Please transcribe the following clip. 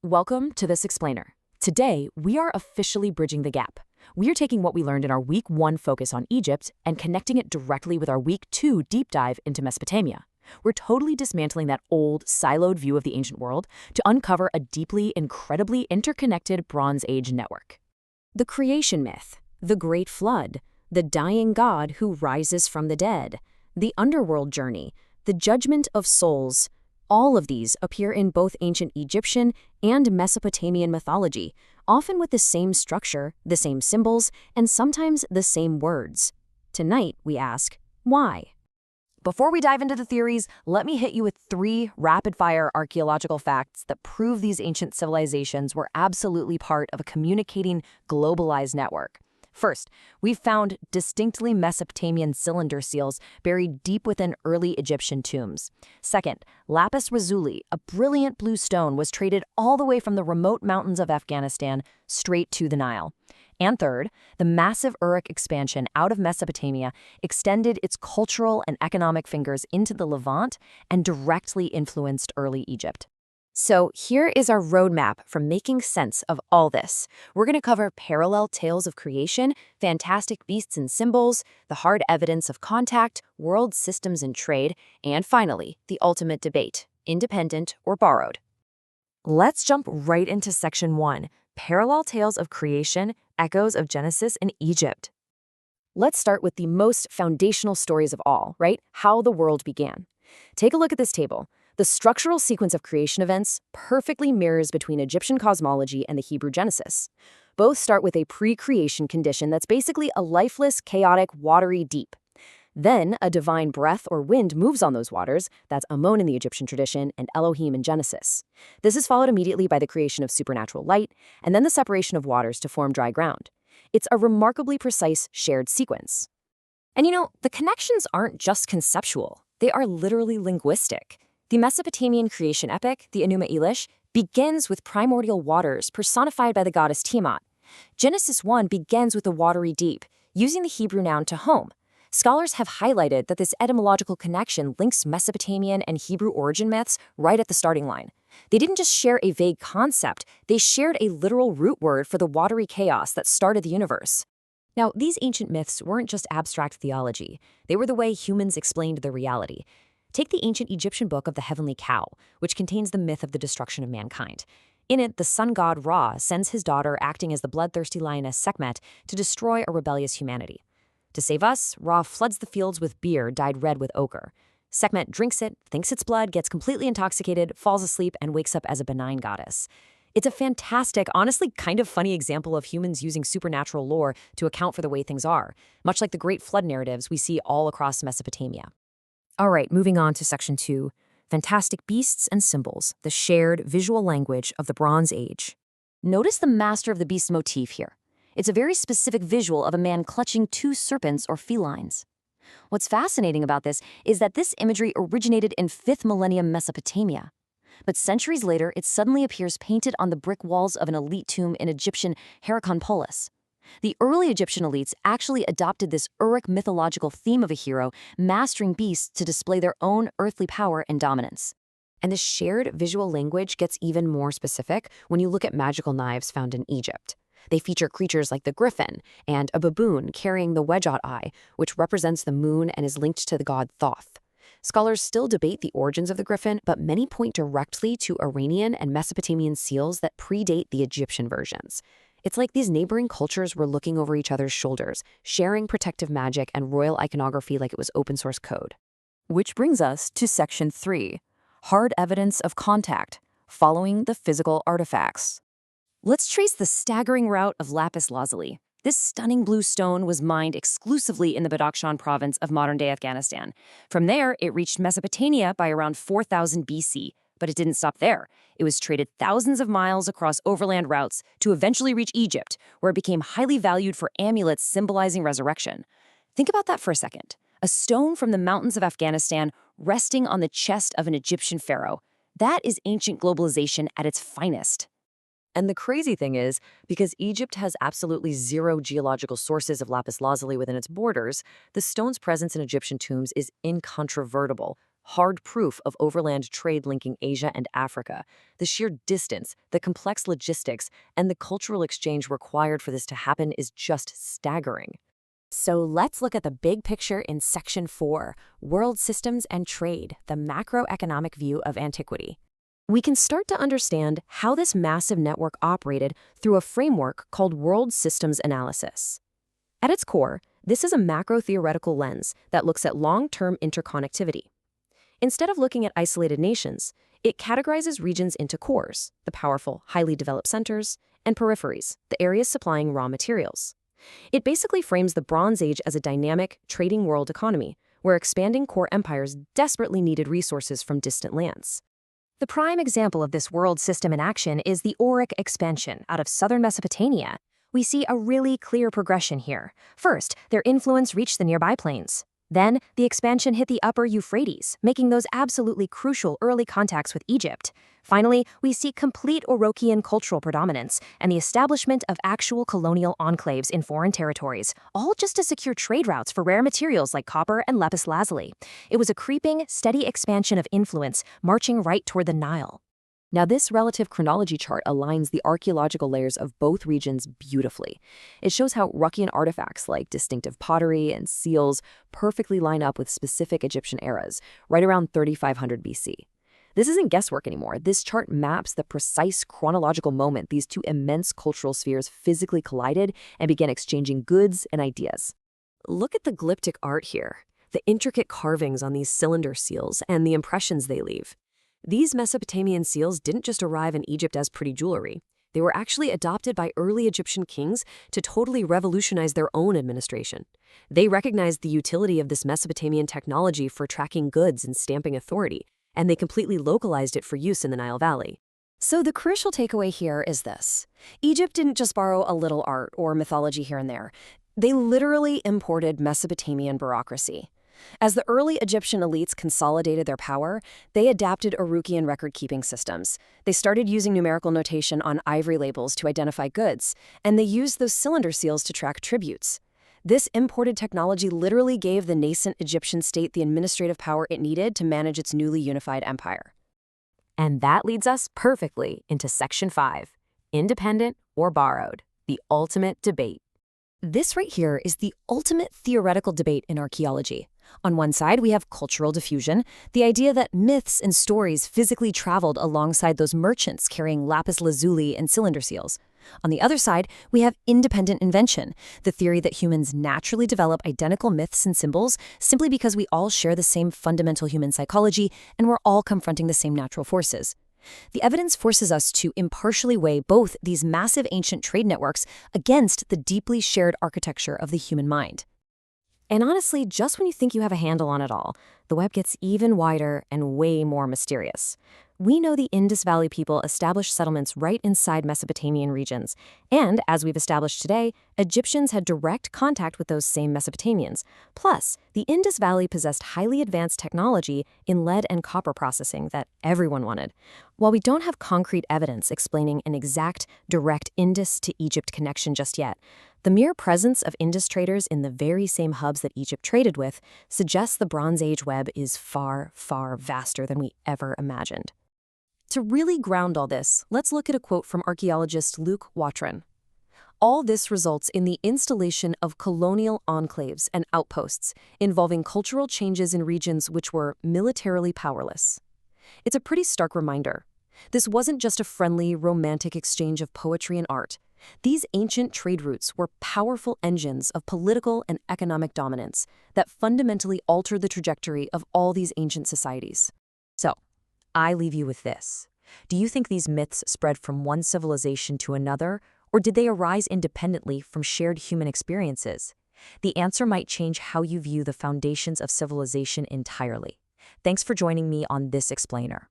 Welcome to This Explainer. Today, we are officially bridging the gap. We are taking what we learned in our Week 1 focus on Egypt and connecting it directly with our Week 2 deep dive into Mesopotamia. We're totally dismantling that old, siloed view of the ancient world to uncover a deeply, incredibly interconnected Bronze Age network. The creation myth, the Great Flood, the dying god who rises from the dead, the underworld journey, the judgment of souls. All of these appear in both ancient Egyptian and Mesopotamian mythology, often with the same structure, the same symbols, and sometimes the same words. Tonight, we ask, why? Before we dive into the theories, let me hit you with 3 rapid-fire archaeological facts that prove these ancient civilizations were absolutely part of a communicating, globalized network. First, we've found distinctly Mesopotamian cylinder seals buried deep within early Egyptian tombs. Second, lapis lazuli, a brilliant blue stone, was traded all the way from the remote mountains of Afghanistan straight to the Nile. And third, the massive Uruk expansion out of Mesopotamia extended its cultural and economic fingers into the Levant and directly influenced early Egypt. So here is our roadmap for making sense of all this. We're going to cover parallel tales of creation, fantastic beasts and symbols, the hard evidence of contact, world systems and trade, and finally, the ultimate debate, independent or borrowed. Let's jump right into Section 1, Parallel Tales of Creation, Echoes of Genesis in Egypt. Let's start with the most foundational stories of all, right? How the world began. Take a look at this table. The structural sequence of creation events perfectly mirrors between Egyptian cosmology and the Hebrew Genesis. Both start with a pre-creation condition that's basically a lifeless, chaotic, watery deep. Then, a divine breath or wind moves on those waters, that's Amon in the Egyptian tradition and Elohim in Genesis. This is followed immediately by the creation of supernatural light, and then the separation of waters to form dry ground. It's a remarkably precise, shared sequence. And the connections aren't just conceptual, they are literally linguistic. The Mesopotamian creation epic, the Enuma Elish, begins with primordial waters personified by the goddess Tiamat. Genesis 1 begins with the watery deep, using the Hebrew noun tahom. Scholars have highlighted that this etymological connection links Mesopotamian and Hebrew origin myths right at the starting line. They didn't just share a vague concept, they shared a literal root word for the watery chaos that started the universe. Now, these ancient myths weren't just abstract theology, they were the way humans explained their reality. Take the ancient Egyptian book of the Heavenly Cow, which contains the myth of the destruction of mankind. In it, the sun god Ra sends his daughter, acting as the bloodthirsty lioness Sekhmet, to destroy a rebellious humanity. To save us, Ra floods the fields with beer dyed red with ochre. Sekhmet drinks it, thinks it's blood, gets completely intoxicated, falls asleep, and wakes up as a benign goddess. It's a fantastic, honestly kind of funny example of humans using supernatural lore to account for the way things are, much like the Great Flood narratives we see all across Mesopotamia. All right, moving on to Section 2, Fantastic Beasts and Symbols, the shared visual language of the Bronze Age. Notice the Master of the Beast motif here. It's a very specific visual of a man clutching 2 serpents or felines. What's fascinating about this is that this imagery originated in 5th millennium Mesopotamia. But centuries later, it suddenly appears painted on the brick walls of an elite tomb in Egyptian Hierakonpolis. The early Egyptian elites actually adopted this Uruk mythological theme of a hero mastering beasts to display their own earthly power and dominance. And the shared visual language gets even more specific when you look at magical knives found in Egypt. They feature creatures like the griffin and a baboon carrying the Wedjot eye, which represents the moon and is linked to the god Thoth. Scholars still debate the origins of the griffin, but many point directly to Iranian and Mesopotamian seals that predate the Egyptian versions. It's like these neighboring cultures were looking over each other's shoulders, sharing protective magic and royal iconography like it was open source code. Which brings us to Section 3, Hard Evidence of Contact, Following the Physical Artifacts. Let's trace the staggering route of lapis lazuli. This stunning blue stone was mined exclusively in the Badakhshan province of modern-day Afghanistan. From there, it reached Mesopotamia by around 4000 BC. But it didn't stop there. It was traded thousands of miles across overland routes to eventually reach Egypt, where it became highly valued for amulets symbolizing resurrection. Think about that for a second. A stone from the mountains of Afghanistan resting on the chest of an Egyptian pharaoh. That is ancient globalization at its finest. And the crazy thing is, because Egypt has absolutely zero geological sources of lapis lazuli within its borders, the stone's presence in Egyptian tombs is incontrovertible. hard proof of overland trade linking Asia and Africa. The sheer distance, the complex logistics, and the cultural exchange required for this to happen is just staggering. So let's look at the big picture in Section 4, World Systems and Trade, the macroeconomic view of antiquity. We can start to understand how this massive network operated through a framework called world systems analysis. At its core, this is a macro-theoretical lens that looks at long-term interconnectivity. Instead of looking at isolated nations, it categorizes regions into cores, the powerful, highly developed centers, and peripheries, the areas supplying raw materials. It basically frames the Bronze Age as a dynamic, trading world economy, where expanding core empires desperately needed resources from distant lands. The prime example of this world system in action is the Auric expansion out of southern Mesopotamia. We see a really clear progression here. First, their influence reached the nearby plains. Then, the expansion hit the upper Euphrates, making those absolutely crucial early contacts with Egypt. Finally, we see complete Orochian cultural predominance and the establishment of actual colonial enclaves in foreign territories, all just to secure trade routes for rare materials like copper and lapis lazuli. It was a creeping, steady expansion of influence, marching right toward the Nile. Now, this relative chronology chart aligns the archaeological layers of both regions beautifully. It shows how Orochian artifacts like distinctive pottery and seals perfectly line up with specific Egyptian eras, right around 3500 BC. This isn't guesswork anymore. This chart maps the precise chronological moment these two immense cultural spheres physically collided and began exchanging goods and ideas. Look at the glyptic art here, the intricate carvings on these cylinder seals and the impressions they leave. These Mesopotamian seals didn't just arrive in Egypt as pretty jewelry. They were actually adopted by early Egyptian kings to totally revolutionize their own administration. They recognized the utility of this Mesopotamian technology for tracking goods and stamping authority, and they completely localized it for use in the Nile Valley. So the crucial takeaway here is this. Egypt didn't just borrow a little art or mythology here and there. They literally imported Mesopotamian bureaucracy. As the early Egyptian elites consolidated their power, they adapted Orochian record-keeping systems. They started using numerical notation on ivory labels to identify goods, and they used those cylinder seals to track tributes. This imported technology literally gave the nascent Egyptian state the administrative power it needed to manage its newly unified empire. And that leads us perfectly into Section 5, Independent or Borrowed, the ultimate debate. This right here is the ultimate theoretical debate in archaeology. On one side, we have cultural diffusion, the idea that myths and stories physically traveled alongside those merchants carrying lapis lazuli and cylinder seals. On the other side, we have independent invention, the theory that humans naturally develop identical myths and symbols simply because we all share the same fundamental human psychology and we're all confronting the same natural forces. The evidence forces us to impartially weigh both these massive ancient trade networks against the deeply shared architecture of the human mind. And honestly, just when you think you have a handle on it all, the web gets even wider and way more mysterious. We know the Indus Valley people established settlements right inside Mesopotamian regions, and as we've established today, Egyptians had direct contact with those same Mesopotamians. Plus, the Indus Valley possessed highly advanced technology in lead and copper processing that everyone wanted. While we don't have concrete evidence explaining an exact, direct Indus to Egypt connection just yet, the mere presence of Indus traders in the very same hubs that Egypt traded with suggests the Bronze Age web is far, far vaster than we ever imagined. To really ground all this, let's look at a quote from archaeologist Luke Watron. All this results in the installation of colonial enclaves and outposts involving cultural changes in regions which were militarily powerless. It's a pretty stark reminder. This wasn't just a friendly, romantic exchange of poetry and art. These ancient trade routes were powerful engines of political and economic dominance that fundamentally altered the trajectory of all these ancient societies. So, I leave you with this. Do you think these myths spread from one civilization to another, or did they arise independently from shared human experiences? The answer might change how you view the foundations of civilization entirely. Thanks for joining me on this explainer.